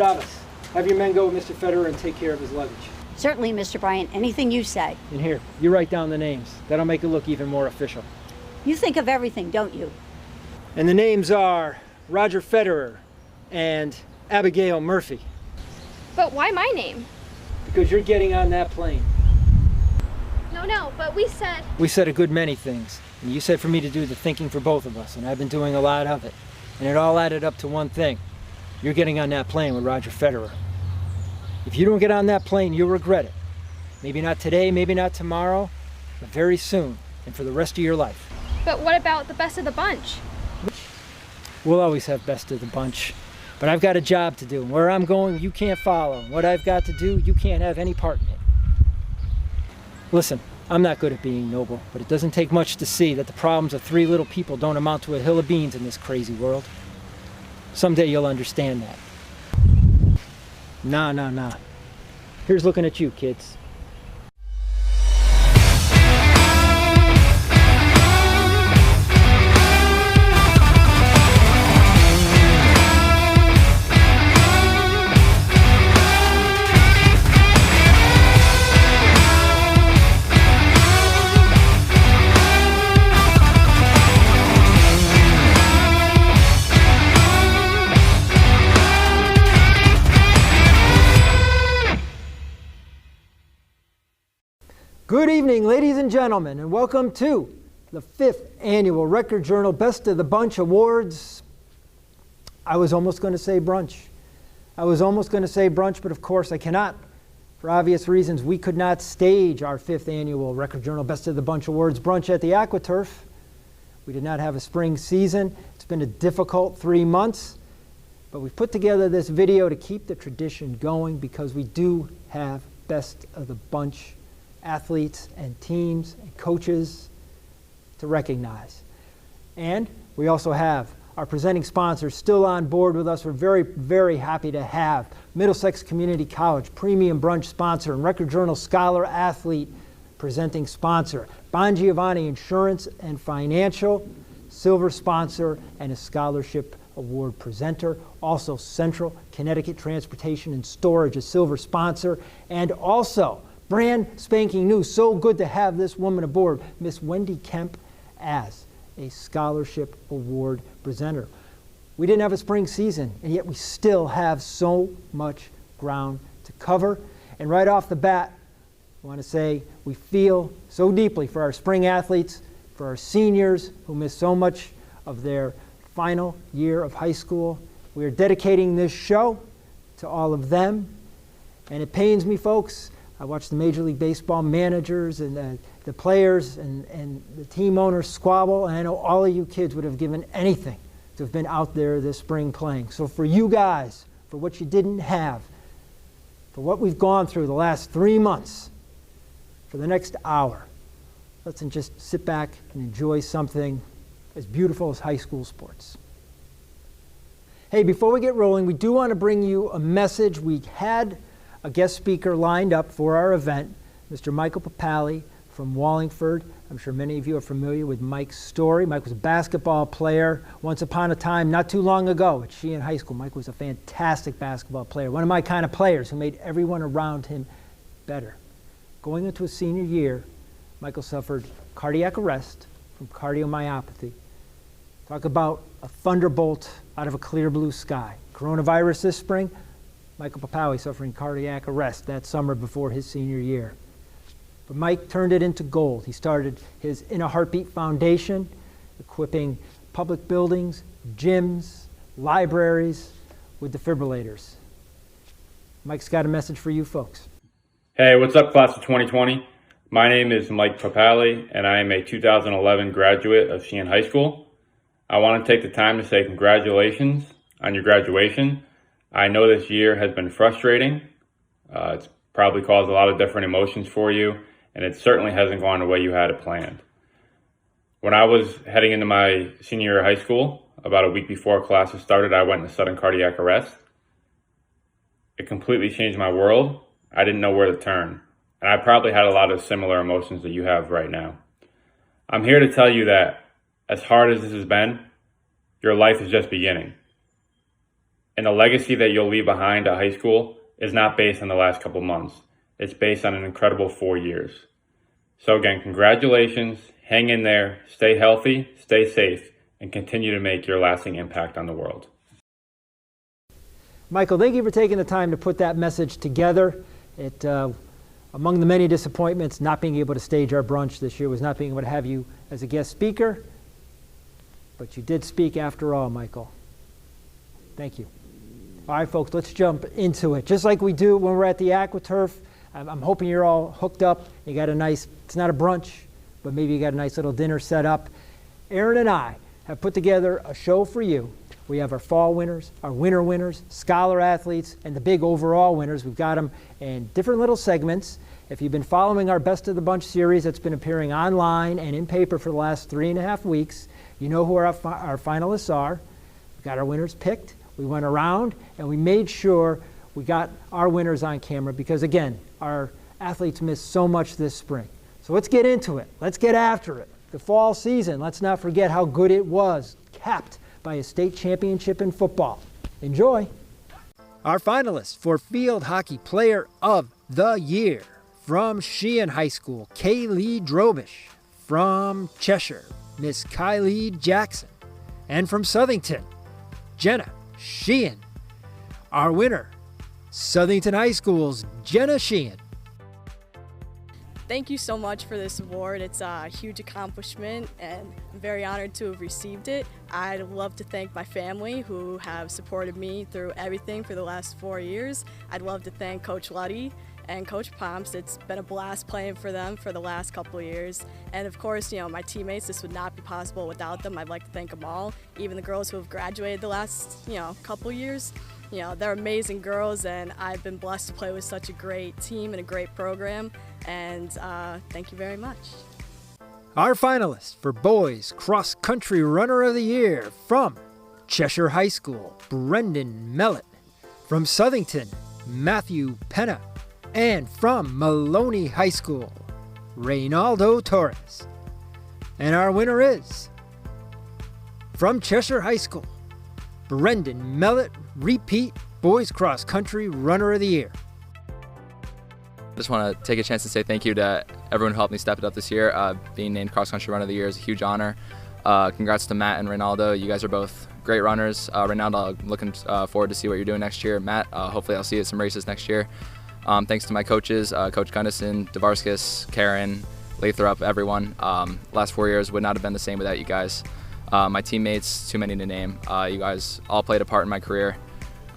Gustavus, have your men go with Mr. Federer and take care of his luggage. Certainly, Mr. Bryant. Anything you say. And here, you write down the names. That'll make it look even more official. You think of everything, don't you? And the names are Roger Federer and Abigail Murphy. But why my name? Because you're getting on that plane. No, but we said... We said a good many things. And you said for me to do the thinking for both of us, and I've been doing a lot of it. And it all added up to one thing. You're getting on that plane with Roger Federer. If you don't get on that plane, you'll regret it. Maybe not today, maybe not tomorrow, but very soon, and for the rest of your life. But what about the best of the bunch? We'll always have best of the bunch. But I've got a job to do. And where I'm going, you can't follow. And what I've got to do, you can't have any part in it. Listen, I'm not good at being noble, but it doesn't take much to see that the problems of three little people don't amount to a hill of beans in this crazy world. Someday you'll understand that. Nah. Here's looking at you, kids. Good evening, ladies and gentlemen, and welcome to the 5th Annual Record Journal Best of the Bunch Awards. I was almost going to say brunch, but of course I cannot. For obvious reasons, we could not stage our 5th Annual Record Journal Best of the Bunch Awards brunch at the AquaTurf. We did not have a spring season. It's been a difficult 3 months, but we've put together this video to keep the tradition going because we do have Best of the Bunch athletes and teams and coaches to recognize. And we also have our presenting sponsors still on board with us. We're very, very happy to have Middlesex Community College premium brunch sponsor and Record Journal Scholar Athlete presenting sponsor, Bon Giovanni Insurance and Financial silver sponsor and a scholarship award presenter. Also Central Connecticut Transportation and Storage, a silver sponsor, and also brand spanking new, so good to have this woman aboard, Miss Wendy Kemp, as a scholarship award presenter. We didn't have a spring season, and yet we still have so much ground to cover. And right off the bat, I want to say we feel so deeply for our spring athletes, for our seniors who missed so much of their final year of high school. We are dedicating this show to all of them. And it pains me, folks. I watched the Major League Baseball managers and the players and the team owners squabble, and I know all of you kids would have given anything to have been out there this spring playing. So for you guys, for what you didn't have, for what we've gone through the last 3 months, for the next hour, let's just sit back and enjoy something as beautiful as high school sports. Hey, before we get rolling, we do want to bring you a message. We had a guest speaker lined up for our event, Mr. Michael Papali from Wallingford. I'm sure many of you are familiar with Mike's story. Mike was a basketball player once upon a time, not too long ago at Sheehan High School. Mike was a fantastic basketball player, one of my kind of players who made everyone around him better. Going into his senior year, Michael suffered cardiac arrest from cardiomyopathy. Talk about a thunderbolt out of a clear blue sky. Coronavirus this spring, Michael Papali suffering cardiac arrest that summer before his senior year. But Mike turned it into gold. He started his In a Heartbeat Foundation, equipping public buildings, gyms, libraries with defibrillators. Mike's got a message for you folks. Hey, what's up, class of 2020? My name is Mike Papali, and I am a 2011 graduate of Sheehan High School. I want to take the time to say congratulations on your graduation. I know this year has been frustrating. It's probably caused a lot of different emotions for you, and it certainly hasn't gone the way you had it planned. When I was heading into my senior year of high school, about a week before classes started, I went into sudden cardiac arrest. It completely changed my world. I didn't know where to turn, and I probably had a lot of similar emotions that you have right now. I'm here to tell you that as hard as this has been, your life is just beginning. And the legacy that you'll leave behind at high school is not based on the last couple months. It's based on an incredible 4 years. So again, congratulations, hang in there, stay healthy, stay safe, and continue to make your lasting impact on the world. Michael, thank you for taking the time to put that message together. Among the many disappointments, not being able to stage our brunch this year was not being able to have you as a guest speaker. But you did speak after all, Michael. Thank you. All right, folks, let's jump into it. Just like we do when we're at the AquaTurf, I'm hoping you're all hooked up. You got a nice, it's not a brunch, but maybe you got a nice little dinner set up. Aaron and I have put together a show for you. We have our fall winners, our winter winners, scholar athletes, and the big overall winners. We've got them in different little segments. If you've been following our Best of the Bunch series that's been appearing online and in paper for the last 3.5 weeks, you know who our finalists are. We've got our winners picked. We went around and we made sure we got our winners on camera because, again, our athletes missed so much this spring. So let's get into it. Let's get after it. The fall season, let's not forget how good it was, capped by a state championship in football. Enjoy. Our finalists for Field Hockey Player of the Year. From Sheehan High School, Kaylee Drobish. From Cheshire, Miss Kylie Jackson. And from Southington, Jenna Sheehan. Our winner, Southington High School's Jenna Sheehan. Thank you so much for this award. It's a huge accomplishment and I'm very honored to have received it. I'd love to thank my family who have supported me through everything for the last 4 years. I'd love to thank Coach Luddy and Coach Pomps. It's been a blast playing for them for the last couple of years. And of course, my teammates, this would not be possible without them. I'd like to thank them all, even the girls who have graduated the last, couple of years. They're amazing girls, and I've been blessed to play with such a great team and a great program, and thank you very much. Our finalists for Boys Cross Country Runner of the Year from Cheshire High School, Brendan Mellett. From Southington, Matthew Penna. And from Maloney High School, Reynaldo Torres. And our winner is, from Cheshire High School, Brendan Mellett, repeat Boys Cross Country Runner of the Year. I just want to take a chance to say thank you to everyone who helped me step it up this year. Being named Cross Country Runner of the Year is a huge honor. Congrats to Matt and Reynaldo. You guys are both great runners. Reynaldo, I'm looking forward to see what you're doing next year. Matt, hopefully I'll see you at some races next year. Thanks to my coaches, Coach Gunnison, Devarskis, Karen, Lathrop, everyone. Last 4 years would not have been the same without you guys. My teammates, too many to name. You guys all played a part in my career.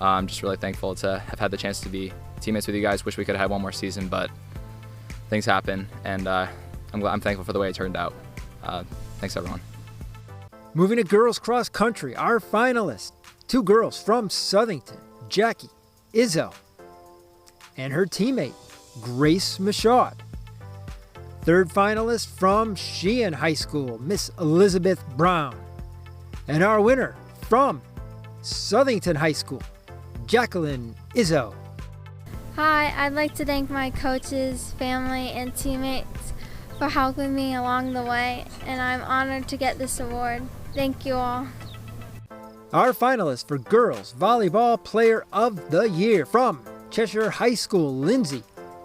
I'm just really thankful to have had the chance to be teammates with you guys. Wish we could have had one more season, but things happen, and I'm thankful for the way it turned out. Thanks, everyone. Moving to girls cross country, our finalists, 2 girls from Southington, Jackie Izzo, and her teammate, Grace Michaud. 3rd finalist from Sheehan High School, Miss Elizabeth Brown. And our winner from Southington High School, Jacqueline Izzo. Hi, I'd like to thank my coaches, family, and teammates for helping me along the way, and I'm honored to get this award. Thank you all. Our finalists for Girls Volleyball Player of the Year from Cheshire High School, Lindsay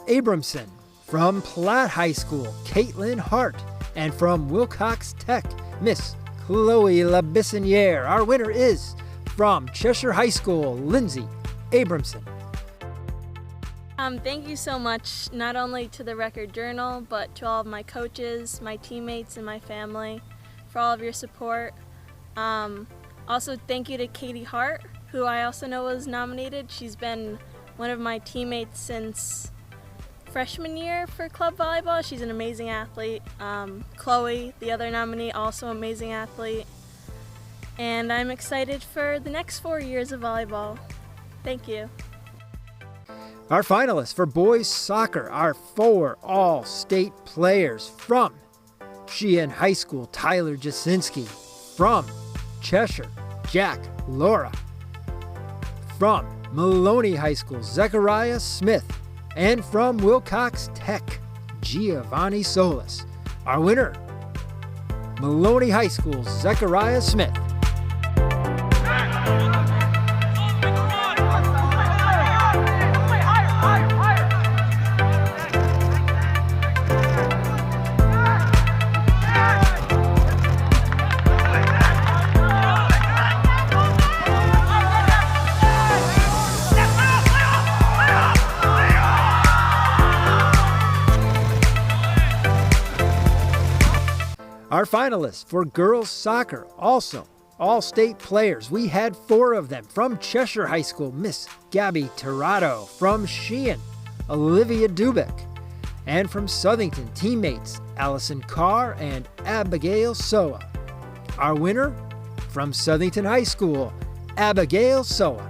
Abramson. From Platt High School, Caitlin Hart. And from Wilcox Tech, Miss Chloe Labissiniere. Our winner is from Cheshire High School, Lindsay Abramson. Thank you so much, not only to the Record Journal, but to all of my coaches, my teammates, and my family for all of your support. Also, thank you to Katie Hart, who I also know was nominated. She's been one of my teammates since freshman year for club volleyball. She's an amazing athlete. Chloe, the other nominee, also amazing athlete. And I'm excited for the next 4 years of volleyball. Thank you. Our finalists for boys soccer are 4 all-state players from Sheehan High School, Tyler Jasinski. From Cheshire, Jack Laura. From Maloney High School, Zechariah Smith. And from Wilcox Tech, Giovanni Solis. Our winner, Maloney High School, Zechariah Smith. Our finalists for girls soccer, also all-state players. We had 4 of them. From Cheshire High School, Miss Gabby Tirado. From Sheehan, Olivia Dubik. And from Southington, teammates Allison Carr and Abigail Soa. Our winner from Southington High School, Abigail Soa.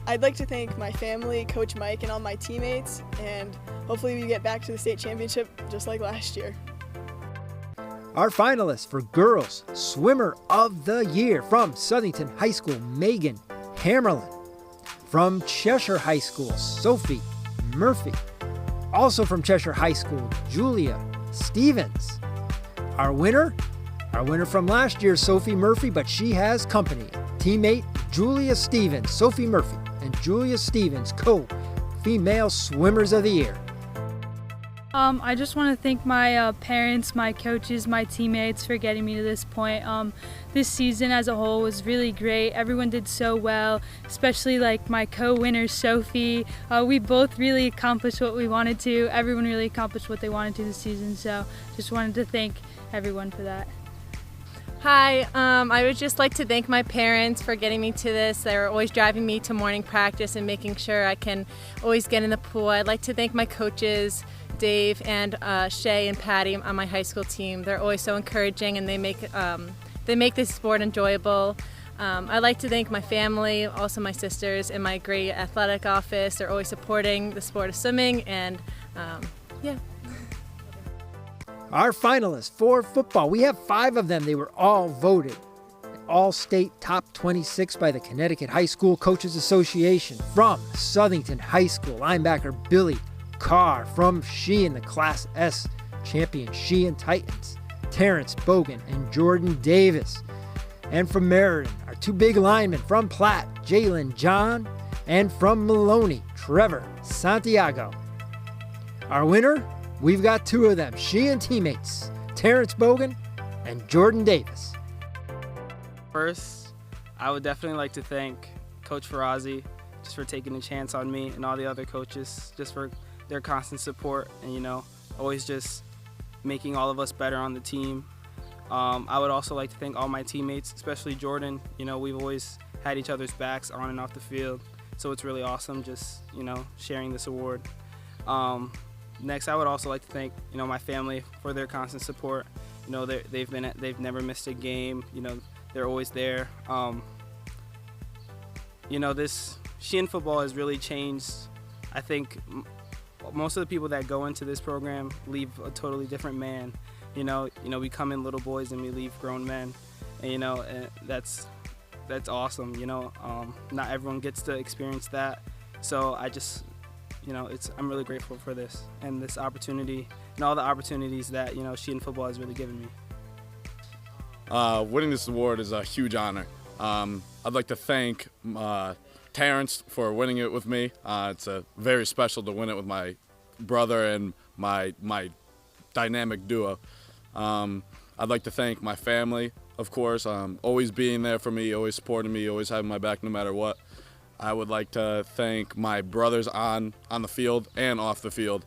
I'd like to thank my family, Coach Mike, and all my teammates, and hopefully we get back to the state championship just like last year. Our finalists for Girls Swimmer of the Year from Southington High School, Megan Hammerlin. From Cheshire High School, Sophie Murphy. Also from Cheshire High School, Julia Stevens. Our winner from last year, Sophie Murphy, but she has company. Teammate Julia Stevens, Sophie Murphy, and Julia Stevens, co-female swimmers of the year. I just want to thank my parents, my coaches, my teammates for getting me to this point. This season as a whole was really great. Everyone did so well, especially like my co-winner Sophie. We both really accomplished what we wanted to. Everyone really accomplished what they wanted to this season, so just wanted to thank everyone for that. Hi, I would just like to thank my parents for getting me to this. They were always driving me to morning practice and making sure I can always get in the pool. I'd like to thank my coaches, Dave and Shay and Patty on my high school team. They're always so encouraging and they make this sport enjoyable. I'd like to thank my family, also my sisters in my great athletic office. They're always supporting the sport of swimming and yeah. Our finalists for football, we have 5 of them. They were all voted All-State Top 26 by the Connecticut High School Coaches Association. From Southington High School, linebacker Billy Carr. From Sheehan, the Class S champion Sheehan Titans, Terrence Bogan and Jordan Davis. And from Meriden, our 2 big linemen. From Platt, Jalen John, and from Maloney, Trevor Santiago. Our winner, we've got 2 of them, Sheehan teammates, Terrence Bogan and Jordan Davis. First, I would definitely like to thank Coach Ferrazzi just for taking a chance on me and all the other coaches just for their constant support and, always just making all of us better on the team. I would also like to thank all my teammates, especially Jordan. We've always had each other's backs on and off the field, so it's really awesome just, sharing this award. Next, I would also like to thank, my family for their constant support. They've never missed a game. They're always there. This Sheehan football has really changed. I think most of the people that go into this program leave a totally different man. We come in little boys and we leave grown men, and and that's awesome. Not everyone gets to experience that, so I just. I'm really grateful for this and this opportunity and all the opportunities that, Sheehan football has really given me. Winning this award is a huge honor. I'd like to thank Terrence for winning it with me. It's very special to win it with my brother and my dynamic duo. I'd like to thank my family, of course, always being there for me, always supporting me, always having my back no matter what. I would like to thank my brothers on the field and off the field.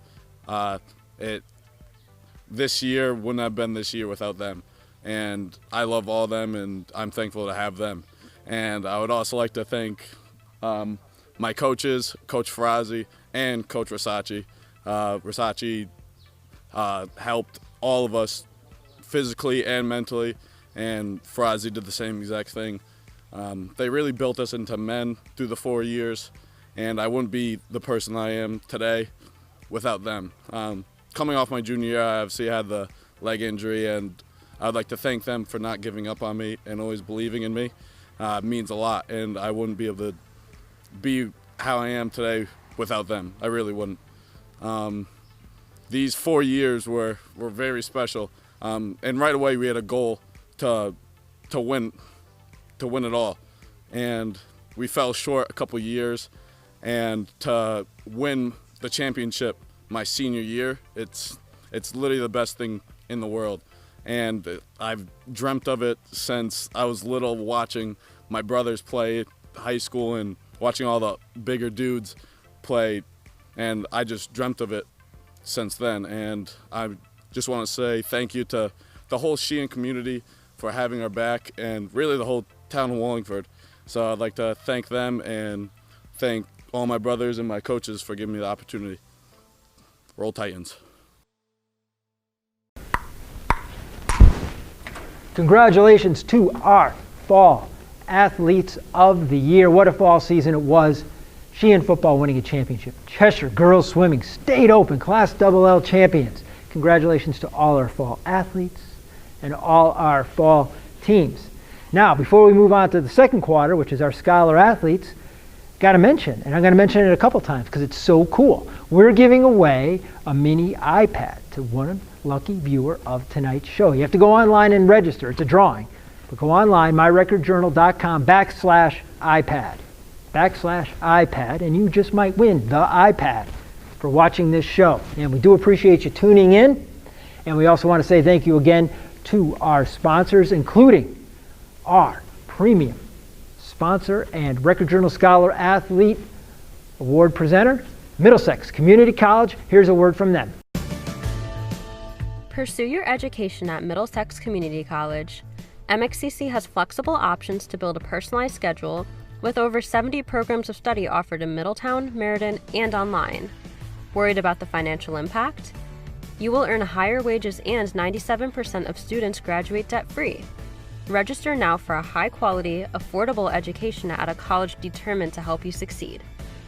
This year wouldn't have been this year without them. And I love all of them, and I'm thankful to have them. And I would also like to thank my coaches, Coach Ferrazzi and Coach Risacci. Risacci helped all of us physically and mentally, and Ferrazzi did the same exact thing. They really built us into men through the 4 years, and I wouldn't be the person I am today without them. Coming off my junior year, I obviously had the leg injury, and I'd like to thank them for not giving up on me and always believing in me. It means a lot, and I wouldn't be able to be how I am today without them. I really wouldn't. These 4 years were very special, and right away we had a goal to win it all, and we fell short a couple years, and to win the championship my senior year, it's literally the best thing in the world, and I've dreamt of it since I was little, watching my brothers play high school and watching all the bigger dudes play, and I just dreamt of it since then. And I just want to say thank you to the whole Sheehan community for having our back, and really the whole town of Wallingford. So I'd like to thank them and thank all my brothers and my coaches for giving me the opportunity. Roll Titans. Congratulations to our fall athletes of the year. What a fall season it was. Sheehan football winning a championship. Cheshire girls swimming state open class LL champions. Congratulations to all our fall athletes and all our fall teams. Now, before we move on to the second quarter, which is our scholar athletes, got to mention, and I'm going to mention it a couple times because it's so cool. We're giving away a mini iPad to one lucky viewer of tonight's show. You have to go online and register. It's a drawing. But go online, myrecordjournal.com/iPad, and you just might win the iPad for watching this show. And we do appreciate you tuning in. And we also want to say thank you again to our sponsors, including our premium sponsor and Record Journal Scholar Athlete Award presenter, Middlesex Community College. Here's a word from them. Pursue your education at Middlesex Community College. MXCC has flexible options to build a personalized schedule with over 70 programs of study offered in Middletown, Meriden, and online. Worried about the financial impact? You will earn higher wages and 97% of students graduate debt-free. Register now for a high-quality, affordable education at a college determined to help you succeed.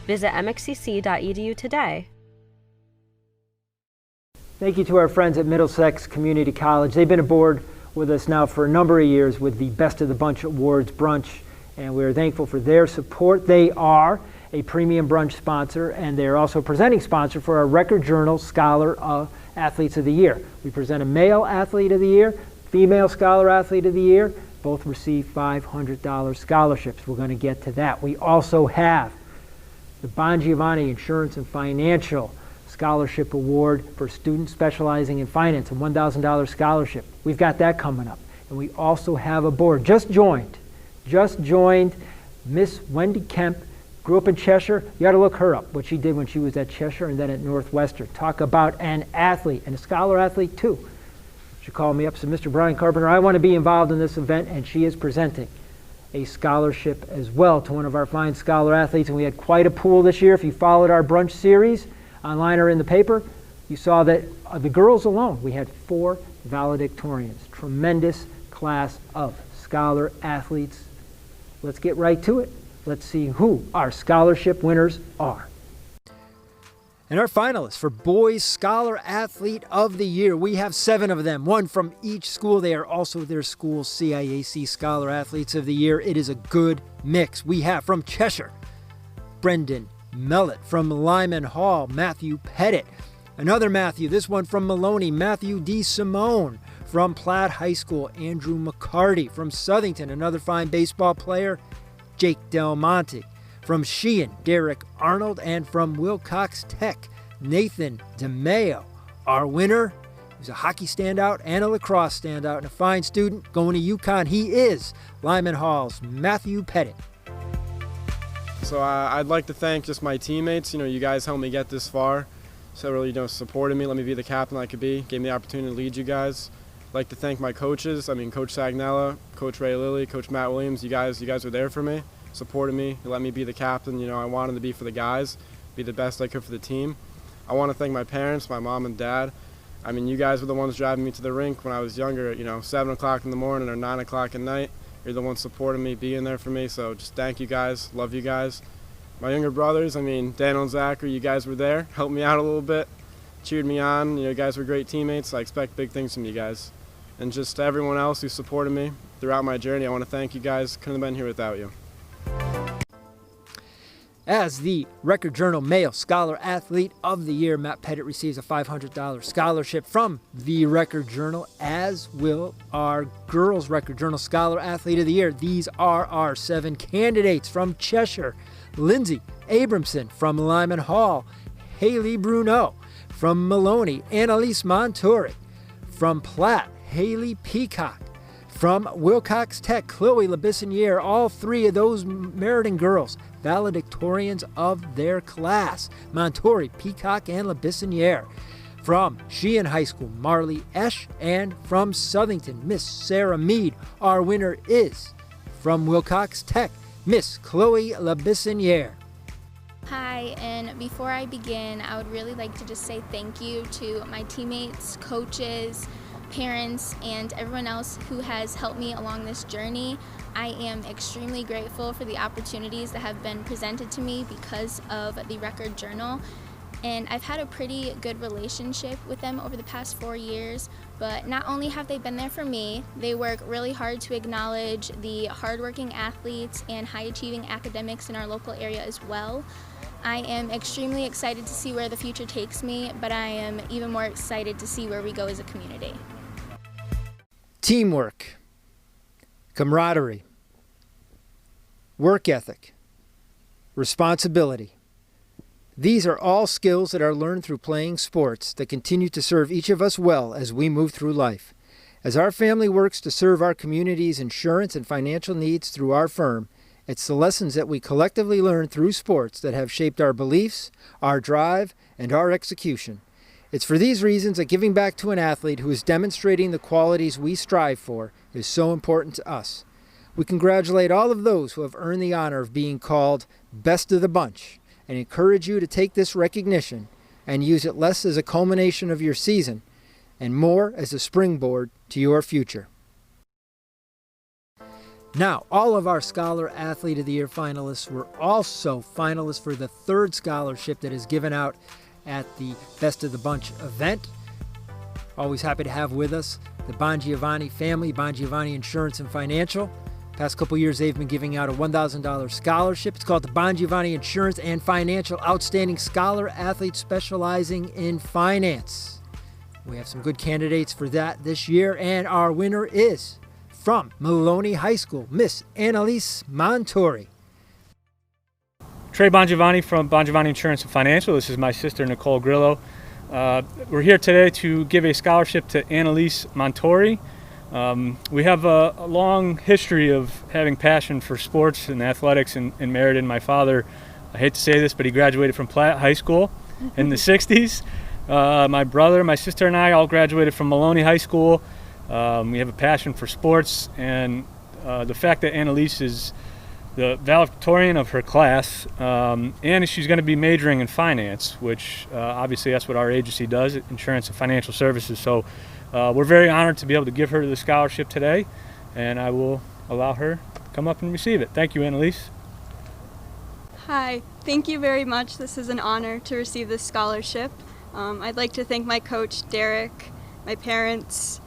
Visit mxcc.edu today. Thank you to our friends at Middlesex Community College. They've been aboard with us now for a number of years with the Best of the Bunch Awards brunch, and we're thankful for their support. They are a premium brunch sponsor, and they're also presenting sponsor for our Record Journal Scholar Athletes of the Year. We present a male athlete of the year, female scholar athlete of the year. Both receive $500 scholarships. We're going to get to that. We also have the Bon Giovanni Insurance and Financial Scholarship Award for students specializing in finance, a $1,000 scholarship. We've got that coming up. And we also have a board. Just joined Miss Wendy Kemp, grew up in Cheshire. You got to look her up, what she did when she was at Cheshire and then at Northwestern. Talk about an athlete, and a scholar athlete too. She called me up and said, Mr. Brian Carpenter, I want to be involved in this event, and she is presenting a scholarship as well to one of our fine scholar athletes. And we had quite a pool this year. If you followed our brunch series, online or in the paper, you saw that the girls alone, we had 4 valedictorians. Tremendous class of scholar athletes. Let's get right to it. Let's see who our scholarship winners are. And our finalists for Boys Scholar Athlete of the Year, we have 7 of them, 1 from each school. They are also their school's CIAC Scholar Athletes of the Year. It is a good mix. We have from Cheshire, Brendan Mellett. From Lyman Hall, Matthew Pettit. Another Matthew, this one from Maloney, Matthew D. Simone. From Platt High School, Andrew McCarty. From Southington, another fine baseball player, Jake Del Monte. From Sheehan, Derek Arnold. And from Wilcox Tech, Nathan DeMeo. Our winner, who's a hockey standout and a lacrosse standout and a fine student going to UConn. He is Lyman Hall's Matthew Pettit. So I'd like to thank just my teammates. You guys helped me get this far. So really, supported me, let me be the captain I could be, gave me the opportunity to lead you guys. I'd like to thank my coaches. Coach Sagnella, Coach Ray Lilly, Coach Matt Williams. You guys were there for me, supported me, let me be the captain. I wanted to be for the guys, be the best I could for the team. I want to thank my parents, my mom and dad. You guys were the ones driving me to the rink when I was younger, 7 o'clock in the morning or 9 o'clock at night. You're the ones supporting me, being there for me. So just thank you guys, love you guys. My younger brothers, Daniel and Zachary, you guys were there, helped me out a little bit, cheered me on. You guys were great teammates. I expect big things from you guys. And just to everyone else who supported me throughout my journey, I want to thank you guys. Couldn't have been here without you. As the Record Journal Male Scholar Athlete of the Year, Matt Pettit receives a $500 scholarship from the Record Journal, as will our Girls Record Journal Scholar Athlete of the Year. These are our 7 candidates. From Cheshire, Lindsay Abramson. From Lyman Hall, Haley Bruneau. From Maloney, Annalise Montori. From Platt, Haley Peacock. From Wilcox Tech, Chloe LeBissonniere. All 3 of those Meriden girls, valedictorians of their class. Montori, Peacock, and LeBissonniere. From Sheehan High School, Marley Esch, and from Southington, Miss Sarah Mead. Our winner is from Wilcox Tech, Miss Chloe Labissiniere. Hi, and before I begin, I would really like to just say thank you to my teammates, coaches, parents, and everyone else who has helped me along this journey. I am extremely grateful for the opportunities that have been presented to me because of the Record Journal. And I've had a pretty good relationship with them over the past 4 years, but not only have they been there for me, they work really hard to acknowledge the hardworking athletes and high-achieving academics in our local area as well. I am extremely excited to see where the future takes me, but I am even more excited to see where we go as a community. Teamwork, camaraderie, work ethic, responsibility. These are all skills that are learned through playing sports that continue to serve each of us well as we move through life. As our family works to serve our community's insurance and financial needs through our firm, it's the lessons that we collectively learn through sports that have shaped our beliefs, our drive, and our execution. It's for these reasons that giving back to an athlete who is demonstrating the qualities we strive for is so important to us. We congratulate all of those who have earned the honor of being called best of the bunch, and encourage you to take this recognition and use it less as a culmination of your season and more as a springboard to your future. Now, all of our Scholar Athlete of the Year finalists were also finalists for the third scholarship that is given out at the Best of the Bunch event. Always happy to have with us the Bongiovanni family, Bongiovanni Insurance and Financial. Past couple years, they've been giving out a $1,000 scholarship. It's called the Bongiovanni Insurance and Financial Outstanding Scholar Athlete Specializing in Finance. We have some good candidates for that this year, and our winner is from Maloney High School, Miss Annalise Montori. Trey Bongiovanni from Bongiovanni Insurance and Financial. This is my sister, Nicole Grillo. We're here today to give a scholarship to Annalise Montori. We have a long history of having passion for sports and athletics in Meriden. My father, I hate to say this, but he graduated from Platt High School in the 60s. My brother, my sister, and I all graduated from Maloney High School. We have a passion for sports, and the fact that Annalise is the valedictorian of her class, and she's going to be majoring in finance, which obviously that's what our agency does, insurance and financial services. So we're very honored to be able to give her the scholarship today, and I will allow her to come up and receive it. Thank you, Annalise. Hi, thank you very much. This is an honor to receive this scholarship. I'd like to thank my coach, Derek, my parents,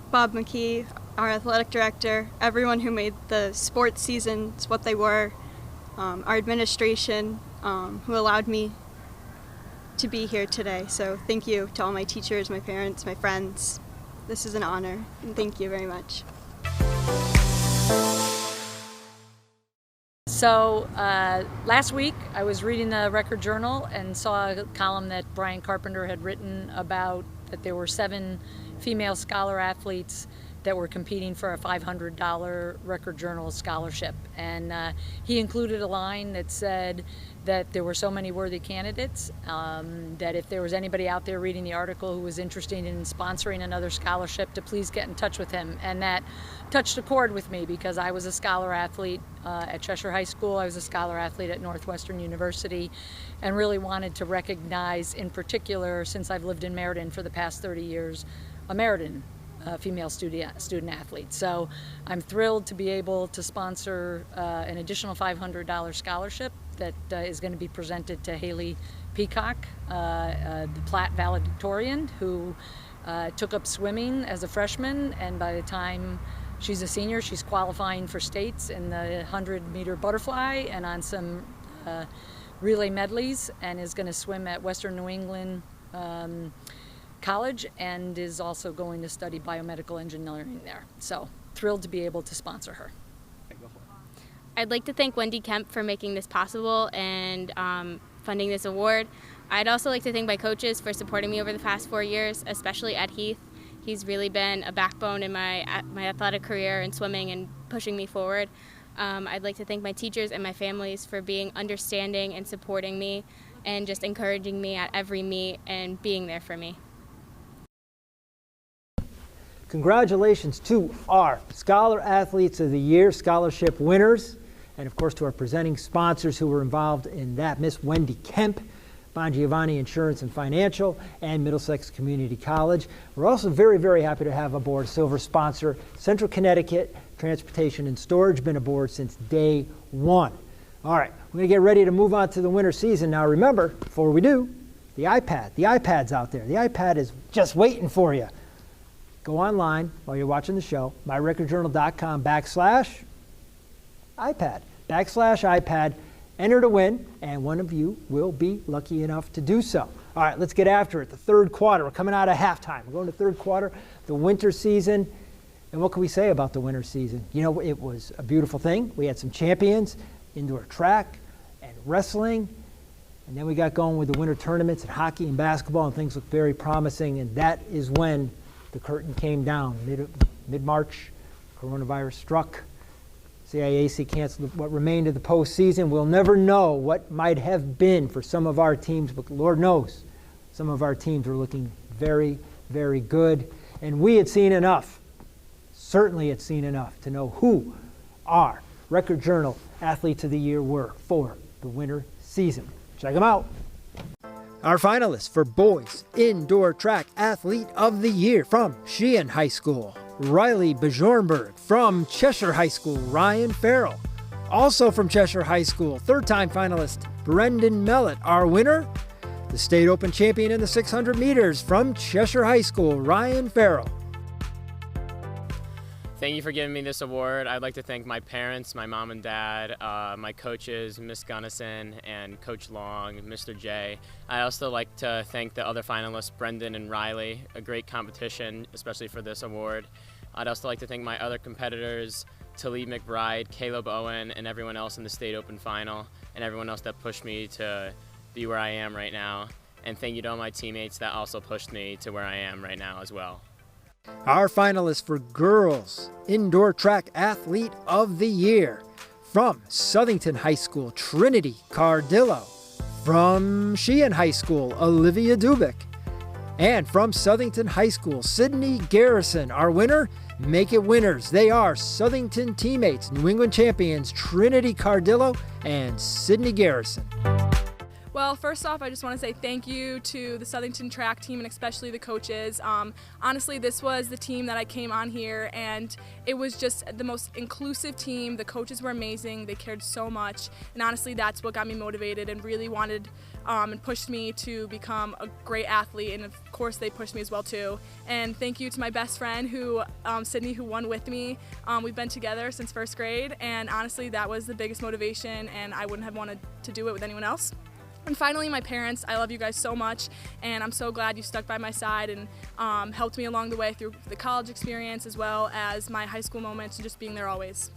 Bob McKee, our athletic director, everyone who made the sports seasons what they were, our administration, who allowed me to be here today. So thank you to all my teachers, my parents, my friends. This is an honor, and thank you very much. So last week I was reading the Record Journal and saw a column that Brian Carpenter had written about that there were 7 female scholar athletes that were competing for a $500 Record Journal scholarship. And he included a line that said that there were so many worthy candidates that if there was anybody out there reading the article who was interested in sponsoring another scholarship, to please get in touch with him. And that touched a chord with me because I was a scholar athlete at Cheshire High School. I was a scholar athlete at Northwestern University, and really wanted to recognize, in particular, since I've lived in Meriden for the past 30 years, a Meriden female student athlete. So I'm thrilled to be able to sponsor an additional $500 scholarship that is going to be presented to Haley Peacock, the Platt valedictorian, who took up swimming as a freshman, and by the time she's a senior, she's qualifying for states in the 100-meter butterfly and on some relay medleys, and is going to swim at Western New England College, and is also going to study biomedical engineering there. So thrilled to be able to sponsor her. I'd like to thank Wendy Kemp for making this possible and funding this award. I'd also like to thank my coaches for supporting me over the past 4 years, especially Ed Heath. He's really been a backbone in my athletic career in swimming and pushing me forward. I'd like to thank my teachers and my families for being understanding and supporting me and just encouraging me at every meet and being there for me. Congratulations to our Scholar Athletes of the Year, scholarship winners, and of course to our presenting sponsors who were involved in that, Miss Wendy Kemp, Bon Giovanni Insurance and Financial, and Middlesex Community College. We're also very, very happy to have aboard silver sponsor, Central Connecticut Transportation and Storage, been aboard since day one. All right, we're going to get ready to move on to the winter season. Now remember, before we do, the iPad's out there. The iPad is just waiting for you. Go online while you're watching the show, myrecordjournal.com/iPad, enter to win, and one of you will be lucky enough to do so. All right, let's get after it. The third quarter, we're coming out of halftime. We're going to third quarter, the winter season. And what can we say about the winter season? You know, it was a beautiful thing. We had some champions, indoor track and wrestling. And then we got going with the winter tournaments in hockey and basketball, and things look very promising. And that is when the curtain came down. Mid-March, coronavirus struck. CIAC canceled what remained of the postseason. We'll never know what might have been for some of our teams, but Lord knows some of our teams were looking very, very good. And we had seen enough, certainly had seen enough to know who our Record Journal Athletes of the Year were for the winter season. Check them out. Our finalists for Boys Indoor Track Athlete of the Year from Sheehan High School, Riley Bjornberg. From Cheshire High School, Ryan Farrell. Also from Cheshire High School, third-time finalist Brendan Mellett. Our winner, the state open champion in the 600 meters from Cheshire High School, Ryan Farrell. Thank you for giving me this award. I'd like to thank my parents, my mom and dad, my coaches, Miss Gunnison and Coach Long, Mr. J. I also like to thank the other finalists, Brendan and Riley, a great competition, especially for this award. I'd also like to thank my other competitors, Talib McBride, Caleb Owen, and everyone else in the state open final, and everyone else that pushed me to be where I am right now. And thank you to all my teammates that also pushed me to where I am right now as well. Our finalists for Girls Indoor Track Athlete of the Year from Southington High School, Trinity Cardillo. From Sheehan High School, Olivia Dubik. And from Southington High School, Sydney Garrison. Our winner, make it winners. They are Southington teammates, New England champions, Trinity Cardillo and Sydney Garrison. Well, first off, I just want to say thank you to the Southington track team and especially the coaches. Honestly, this was the team that I came on here, and it was just the most inclusive team. The coaches were amazing. They cared so much, and honestly, that's what got me motivated and really wanted and pushed me to become a great athlete, and of course, they pushed me as well too. And thank you to my best friend, Sydney, who won with me. We've been together since first grade, and honestly, that was the biggest motivation, and I wouldn't have wanted to do it with anyone else. And finally, my parents, I love you guys so much, and I'm so glad you stuck by my side and helped me along the way through the college experience as well as my high school moments and just being there always.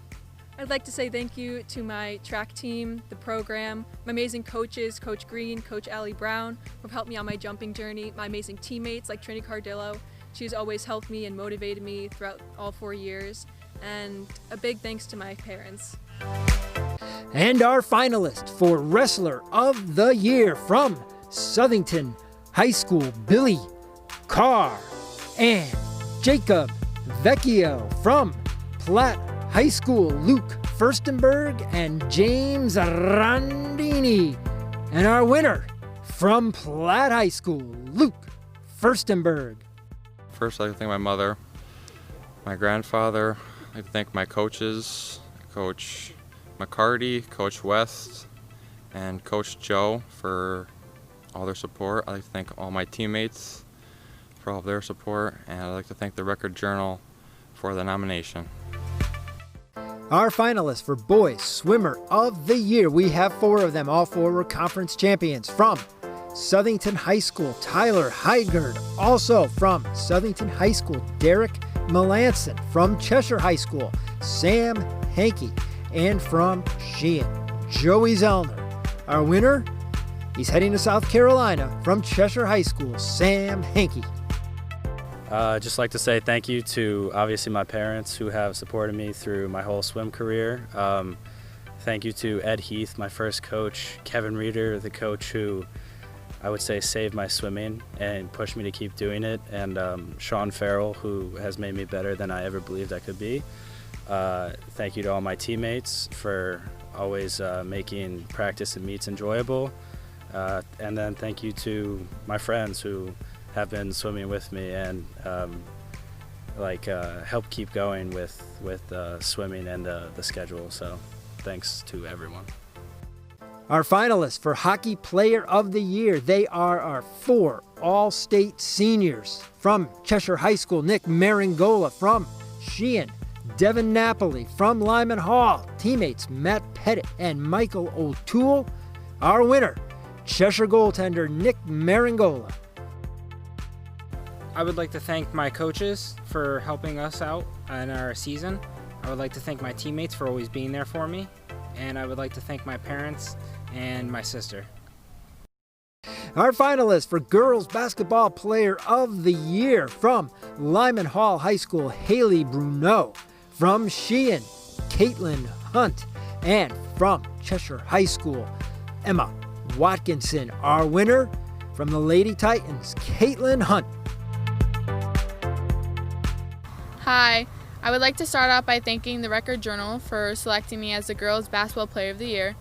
I'd like to say thank you to my track team, the program, my amazing coaches, Coach Green, Coach Allie Brown, who have helped me on my jumping journey, my amazing teammates like Trinity Cardillo. She's always helped me and motivated me throughout all 4 years, and a big thanks to my parents. And our finalist for Wrestler of the Year from Southington High School, Billy Carr and Jacob Vecchio. From Platt High School, Luke Furstenberg and James Randini. And our winner from Platt High School, Luke Furstenberg. First, I'd like to thank my mother, my grandfather. I'd like to thank my coaches, Coach McCarty, Coach West, and Coach Joe for all their support. I'd like to thank all my teammates for all of their support, and I'd like to thank the Record Journal for the nomination. Our finalists for Boys Swimmer of the Year, we have 4 of them. All 4 were conference champions. From Southington High School, Tyler Heidgard. Also from Southington High School, Derek Melanson. From Cheshire High School, Sam Hankey. And from Sheehan, Joey Zellner. Our winner, he's heading to South Carolina. From Cheshire High School, Sam Hankey. Just like to say thank you to obviously my parents who have supported me through my whole swim career. Thank you to Ed Heath, my first coach, Kevin Reeder, the coach who I would say saved my swimming and pushed me to keep doing it, and Sean Farrell, who has made me better than I ever believed I could be. Thank you to all my teammates for always making practice and meets enjoyable. And then thank you to my friends who have been swimming with me and help keep going with swimming and the schedule. So thanks to everyone. Our finalists for Hockey Player of the Year, they are our 4 All-State seniors. From Cheshire High School, Nick Maringola. From Sheehan, Devin Napoli. From Lyman Hall, teammates Matt Pettit and Michael O'Toole. Our winner, Cheshire goaltender Nick Maringola. I would like to thank my coaches for helping us out in our season. I would like to thank my teammates for always being there for me. And I would like to thank my parents and my sister. Our finalists for Girls Basketball Player of the Year. From Lyman Hall High School, Haley Bruneau. From Sheehan, Caitlin Hunt. And from Cheshire High School, Emma Watkinson. Our winner from the Lady Titans, Caitlin Hunt. Hi, I would like to start out by thanking the Record Journal for selecting me as the Girls Basketball Player of the Year.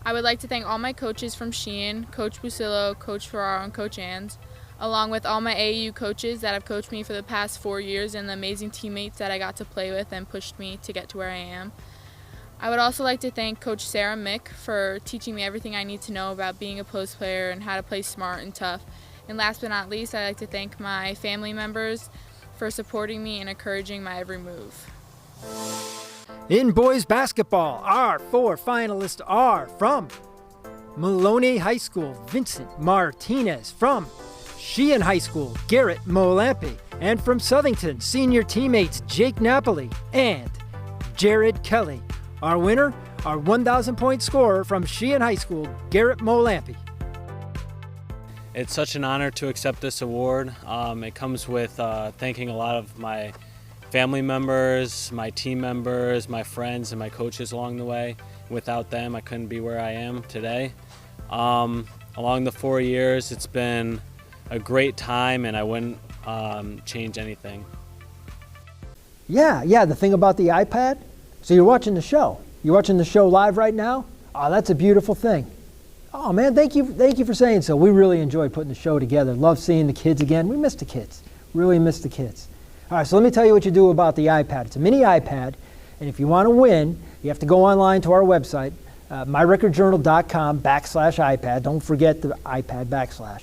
I would like to thank all my coaches from Sheehan, Coach Busillo, Coach Ferraro, and Coach Ans, along with all my AAU coaches that have coached me for the past 4 years and the amazing teammates that I got to play with and pushed me to get to where I am. I would also like to thank Coach Sarah Mick for teaching me everything I need to know about being a post player and how to play smart and tough. And last but not least, I'd like to thank my family members for supporting me and encouraging my every move. In boys basketball, our 4 finalists are from Maloney High School, Vincent Martinez. From Sheehan High School, Garrett Molampi. And from Southington, senior teammates Jake Napoli and Jared Kelly. Our winner, our 1,000-point scorer from Sheehan High School, Garrett Molampi. It's such an honor to accept this award. It comes with thanking a lot of my family members, my team members, my friends, and my coaches along the way. Without them, I couldn't be where I am today. Along the 4 years, it's been a great time, and I wouldn't change anything. Yeah, the thing about the iPad, so you're watching the show. You're watching the show live right now? Oh, that's a beautiful thing. Oh man, thank you for saying so. We really enjoyed putting the show together. Love seeing the kids again. We missed the kids. Really missed the kids. All right, so let me tell you what you do about the iPad. It's a mini iPad, and if you want to win, you have to go online to our website, myrecordjournal.com/iPad. Don't forget the iPad /.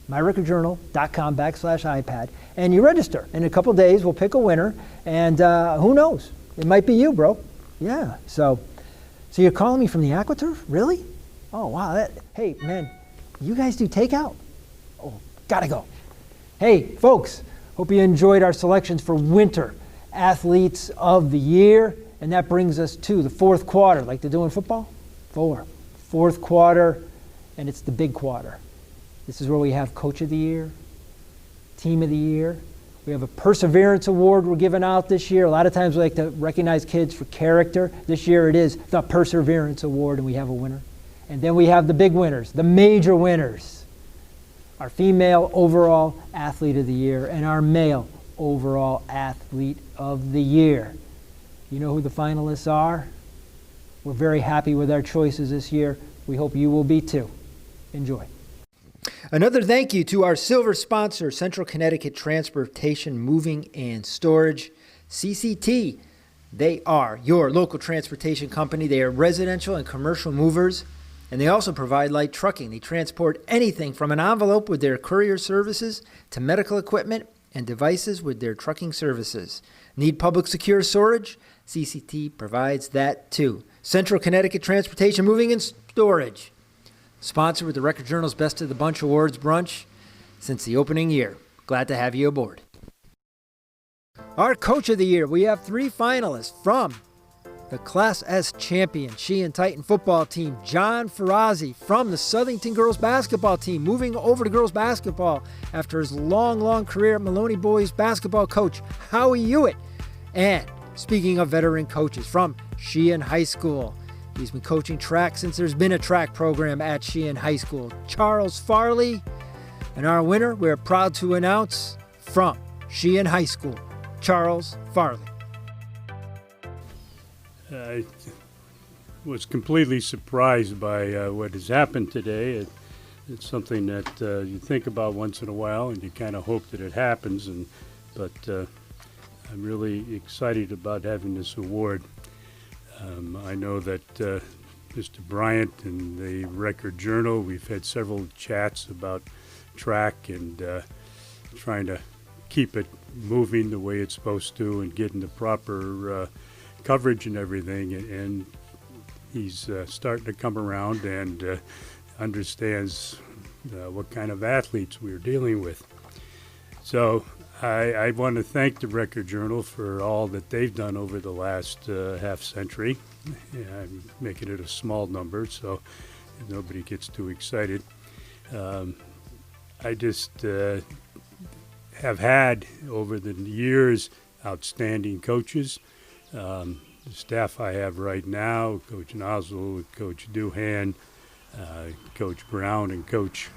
myrecordjournal.com/iPad, and you register. In a couple days, we'll pick a winner, and who knows? It might be you, bro. Yeah, so you're calling me from the AquaTurf? Really? Oh, wow. Hey, man, you guys do takeout? Oh, gotta go. Hey, folks, hope you enjoyed our selections for Winter Athletes of the Year. And that brings us to the 4th quarter, like they do in football. 4th quarter, and it's the big quarter. This is where we have Coach of the Year, Team of the Year. We have a Perseverance Award we're giving out this year. A lot of times we like to recognize kids for character. This year it is the Perseverance Award, and we have a winner. And then we have the big winners, the major winners. Our female overall athlete of the year and our male overall athlete of the year. You know who the finalists are? We're very happy with our choices this year. We hope you will be too. Enjoy. Another thank you to our silver sponsor, Central Connecticut Transportation Moving and Storage, CCT. They are your local transportation company. They are residential and commercial movers, and they also provide light trucking. They transport anything from an envelope with their courier services to medical equipment and devices with their trucking services. Need public secure storage? CCT provides that too. Central Connecticut Transportation Moving and Storage. Sponsored with the Record Journal's Best of the Bunch Awards brunch since the opening year. Glad to have you aboard. Our Coach of the Year, we have 3 finalists from the Class S champion Sheehan Titan football team, John Ferrazzi. From the Southington girls basketball team, moving over to girls basketball after his long career at Maloney boys basketball coach, Howie Hewitt. And speaking of veteran coaches, from Sheehan High School, He's been coaching track since there's been a track program at Sheehan High School. Charles Farley. And our winner, we're proud to announce from Sheehan High School, Charles Farley. I was completely surprised by what has happened today. It's something that you think about once in a while, and you kind of hope that it happens. But I'm really excited about having this award. I know that Mr. Bryant and the Record Journal, we've had several chats about track and trying to keep it moving the way it's supposed to and getting the proper coverage and everything. And he's starting to come around and understands what kind of athletes we're dealing with. So I want to thank the Record Journal for all that they've done over the last half century. I'm making it a small number so nobody gets too excited. I just have had over the years outstanding coaches. The staff I have right now, Coach Nozzle, Coach Duhan, Coach Brown, and Coach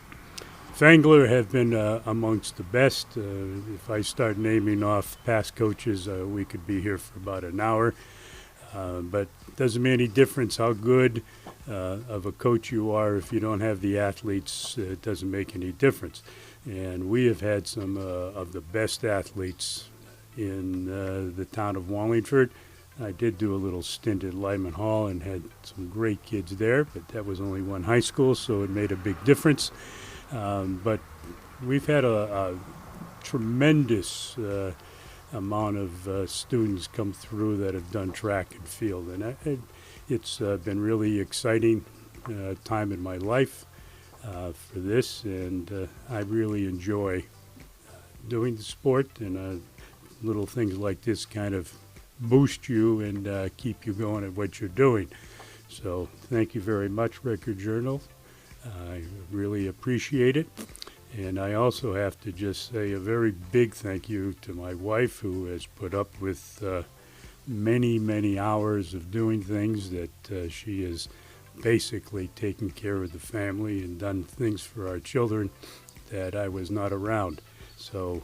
Fengler have been amongst the best. If I start naming off past coaches, we could be here for about an hour. But it doesn't make any difference how good of a coach you are. If you don't have the athletes, it doesn't make any difference. And we have had some of the best athletes in the town of Wallingford. I did do a little stint at Lyman Hall and had some great kids there, but that was only one high school, so it made a big difference. But we've had a tremendous amount of students come through that have done track and field, and it's been really exciting time in my life for this, and I really enjoy doing the sport, and little things like this kind of boost you and keep you going at what you're doing. So thank you very much, Record Journal. I really appreciate it. And I also have to just say a very big thank you to my wife, who has put up with many, many hours of doing things that she has basically taken care of the family and done things for our children that I was not around. So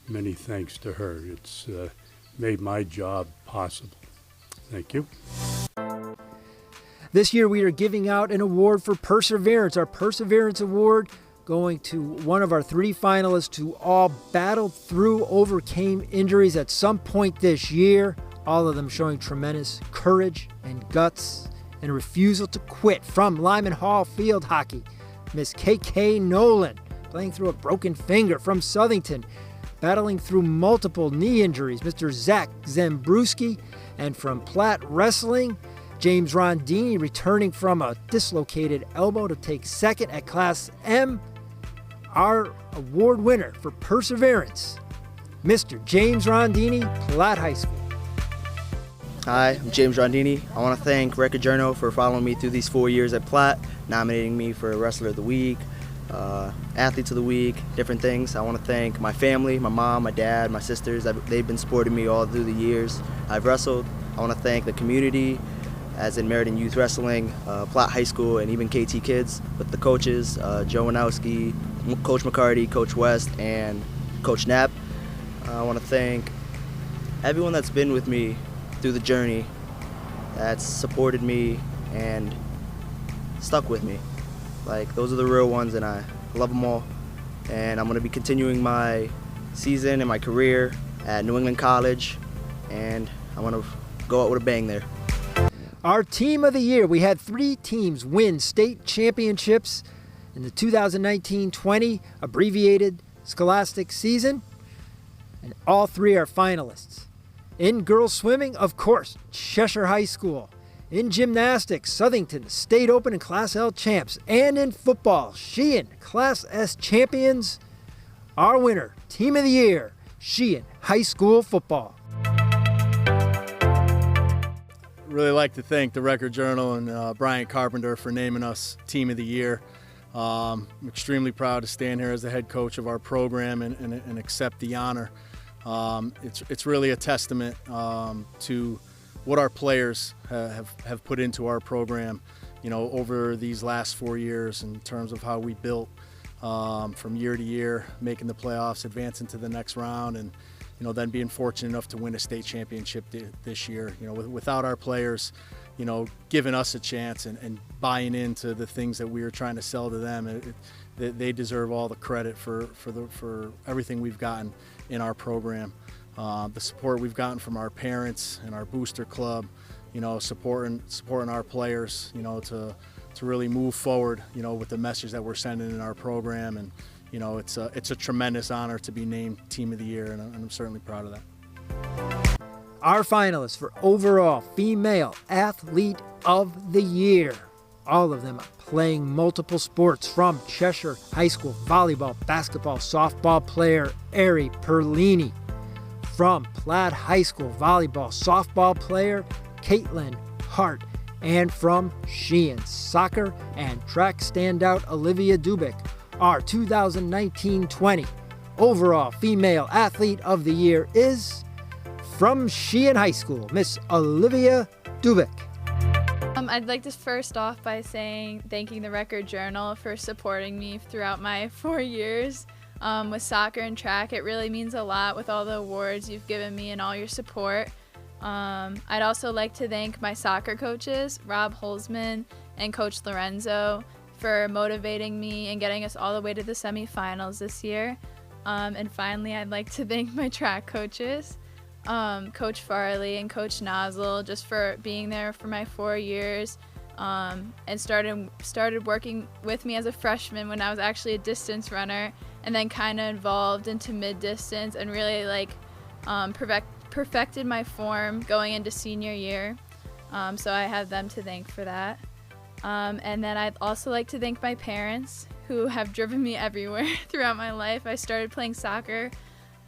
many thanks to her. It's made my job possible. Thank you. This year we are giving out an award for perseverance. Our Perseverance Award going to one of our 3 finalists who all battled through, overcame injuries at some point this year, all of them showing tremendous courage and guts and refusal to quit. From Lyman Hall Field Hockey, Miss KK Nolan, playing through a broken finger. From Southington, battling through multiple knee injuries, Mr. Zach Zembruski. And from Platt Wrestling, James Rondini, returning from a dislocated elbow to take second at Class M. Our award winner for perseverance, Mr. James Rondini, Platt High School. Hi, I'm James Rondini. I want to thank Record Journal for following me through these 4 years at Platt, nominating me for Wrestler of the Week, Athletes of the Week, different things. I want to thank my family, my mom, my dad, my sisters. They've been supporting me all through the years I've wrestled. I want to thank the community, as in Meriden Youth Wrestling, Platt High School, and even KT Kids, with the coaches, Joe Wanowski, Coach McCarty, Coach West, and Coach Knapp. I want to thank everyone that's been with me through the journey, that's supported me and stuck with me. Like, those are the real ones, and I love them all. And I'm going to be continuing my season and my career at New England College, and I want to go out with a bang there. Our team of the year, we had 3 teams win state championships in the 2019-20 abbreviated scholastic season, and all 3 are finalists. In girls swimming, of course, Cheshire High School. In gymnastics, Southington State Open and Class L champs. And in football, Sheehan Class S champions. Our winner, team of the year, Sheehan High School football. Really like to thank the Record Journal and Brian Carpenter for naming us Team of the Year. I'm extremely proud to stand here as the head coach of our program and accept the honor. It's really a testament to what our players have put into our program, over these last 4 years in terms of how we built from year to year, making the playoffs, advancing to the next round, and then being fortunate enough to win a state championship this year. Without our players, giving us a chance and buying into the things that we were trying to sell to them, they deserve all the credit for everything we've gotten in our program. The support we've gotten from our parents and our booster club, supporting our players, to really move forward, with the message that we're sending in our program. And it's a tremendous honor to be named Team of the Year, and I'm certainly proud of that. Our finalists for overall Female Athlete of the Year. All of them playing multiple sports, from Cheshire High School volleyball, basketball, softball player Ari Perlini. From Platt High School volleyball, softball player Caitlin Hart. And from Sheehan soccer and track standout Olivia Dubik. Our 2019-20 overall Female Athlete of the Year is from Sheehan High School, Miss Olivia Dubik. I'd like to first off by thanking the Record Journal for supporting me throughout my 4 years with soccer and track. It really means a lot with all the awards you've given me and all your support. I'd also like to thank my soccer coaches, Rob Holzman and Coach Lorenzo, for motivating me and getting us all the way to the semifinals this year. And finally, I'd like to thank my track coaches, Coach Farley and Coach Nozzle, just for being there for my 4 years, and started working with me as a freshman when I was actually a distance runner, and then kind of evolved into mid-distance and really perfected my form going into senior year. So I have them to thank for that. And then I'd also like to thank my parents, who have driven me everywhere throughout my life. I started playing soccer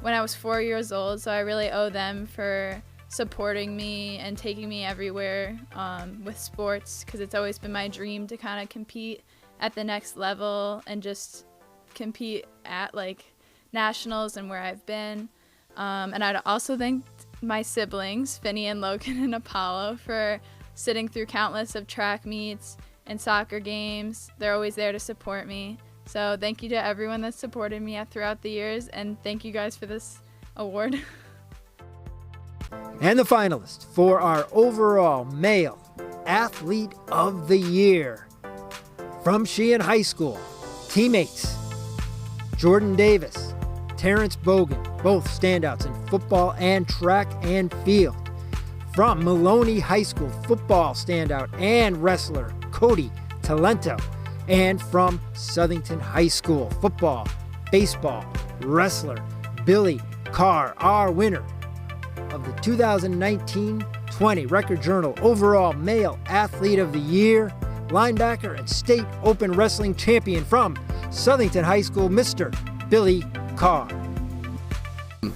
when I was 4 years old, so I really owe them for supporting me and taking me everywhere with sports, because it's always been my dream to kind of compete at the next level and just compete at nationals and where I've been. And I'd also thank my siblings, Finney and Logan and Apollo, for sitting through countless of track meets and soccer games. They're always there to support me. So thank you to everyone that's supported me throughout the years, and thank you guys for this award. And the finalists for our overall Male Athlete of the Year. From Sheehan High School, teammates Jordan Davis, Terrence Bogan, both standouts in football and track and field. From Maloney High School, football standout and wrestler Cody Talento. And from Southington High School, football, baseball, wrestler Billy Carr, our winner of the 2019-20 Record Journal overall Male Athlete of the Year, linebacker and state open wrestling champion from Southington High School, Mr. Billy Carr.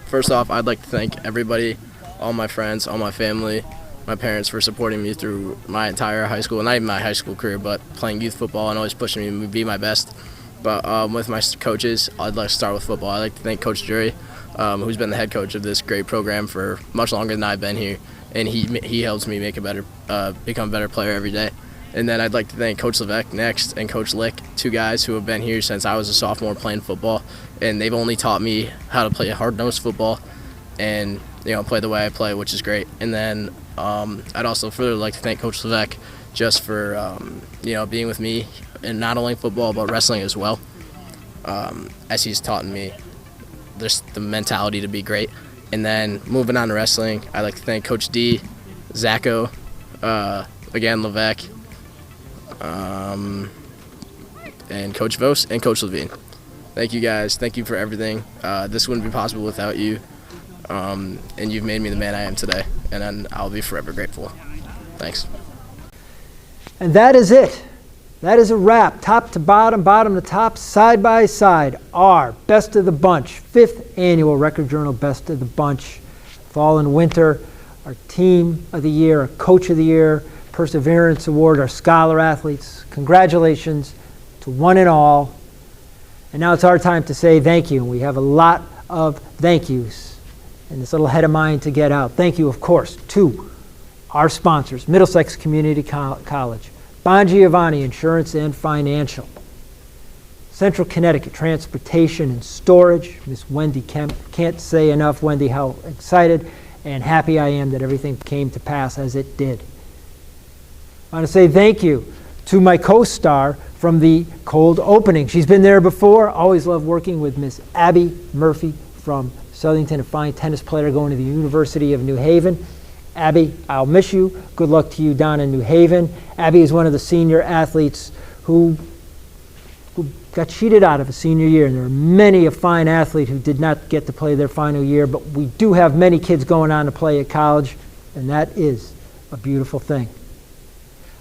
First off, I'd like to thank everybody, all my friends, all my family, my parents, for supporting me through my entire high school, not even my high school career, but playing youth football and always pushing me to be my best. But with my coaches, I'd like to start with football. I'd like to thank Coach Jury, who's been the head coach of this great program for much longer than I've been here, and he helps me become a better player every day. And then I'd like to thank Coach Levesque next and Coach Lick, two guys who have been here since I was a sophomore playing football, and they've only taught me how to play hard-nosed football and play the way I play, which is great. And then I'd also further like to thank Coach Levesque just for being with me in not only football but wrestling as well, as he's taught me just the mentality to be great. And then moving on to wrestling, I'd like to thank Coach D, Zacho, again Levesque, and Coach Vos and Coach Levine. Thank you guys. Thank you for everything. This wouldn't be possible without you, and you've made me the man I am today, and I'll be forever grateful. Thanks. And that is it. That is a wrap. Top to bottom, bottom to top, side by side. Our Best of the Bunch, 5th annual Record Journal Best of the Bunch, fall and winter, our Team of the Year, our Coach of the Year, Perseverance Award, our Scholar Athletes. Congratulations to one and all. And now it's our time to say thank you. We have a lot of thank yous in this little head of mine to get out. Thank you, of course, to our sponsors, Middlesex Community College, Bon Giovanni Insurance and Financial, Central Connecticut Transportation and Storage, Miss Wendy Kemp. Can't say enough, Wendy, how excited and happy I am that everything came to pass as it did. I want to say thank you to my co-star from the cold opening. She's been there before. Always love working with Miss Abby Murphy from Southington, a fine tennis player going to the University of New Haven. Abby, I'll miss you. Good luck to you down in New Haven. Abby is one of the senior athletes who got cheated out of a senior year, and there are many a fine athlete who did not get to play their final year, but we do have many kids going on to play at college, and that is a beautiful thing.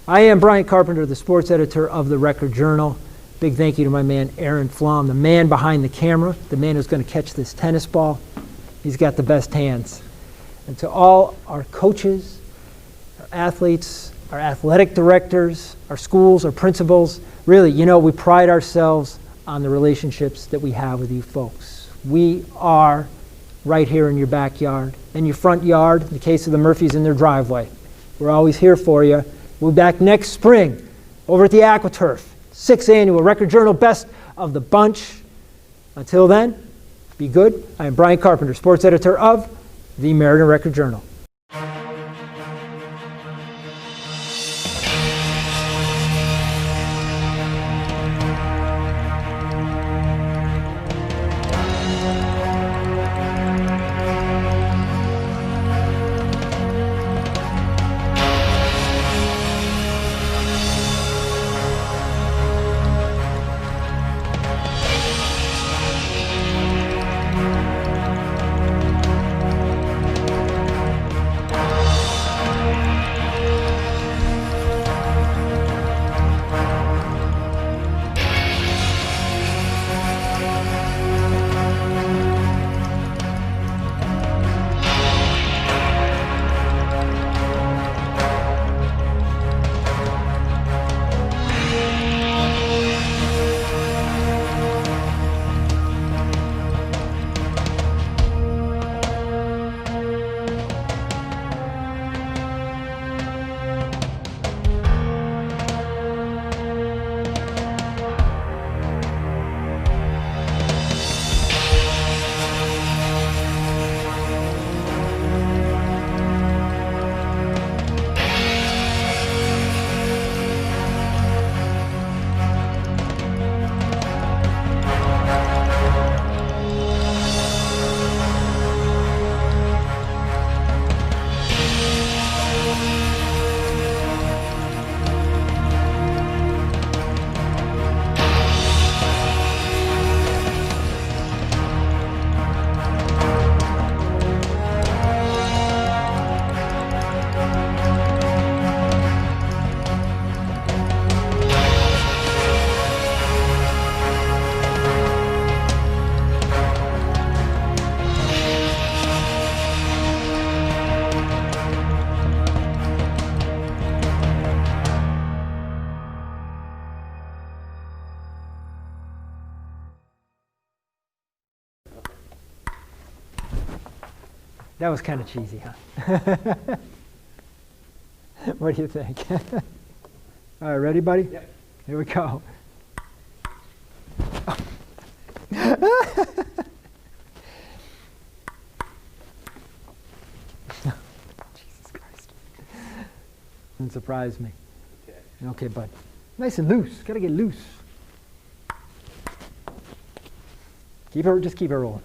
I am Brian Carpenter, the sports editor of the Record Journal. Big thank you to my man Aaron Flom, the man behind the camera, the man who's going to catch this tennis ball. He's got the best hands. And to all our coaches, our athletes, our athletic directors, our schools, our principals, really, you know, we pride ourselves on the relationships that we have with you folks. We are right here in your backyard, in your front yard, in the case of the Murphys, in their driveway. We're always here for you. We'll be back next spring over at the AquaTurf, 6th Annual Record Journal Best of the Bunch. Until then, be good. I am Brian Carpenter, sports editor of the Meriden Record Journal. That was kind of cheesy, huh? What do you think? All right, ready, buddy? Yep. Here we go. Jesus Christ. Doesn't surprise me. Okay, bud. Nice and loose. Gotta get loose. Just keep it rolling.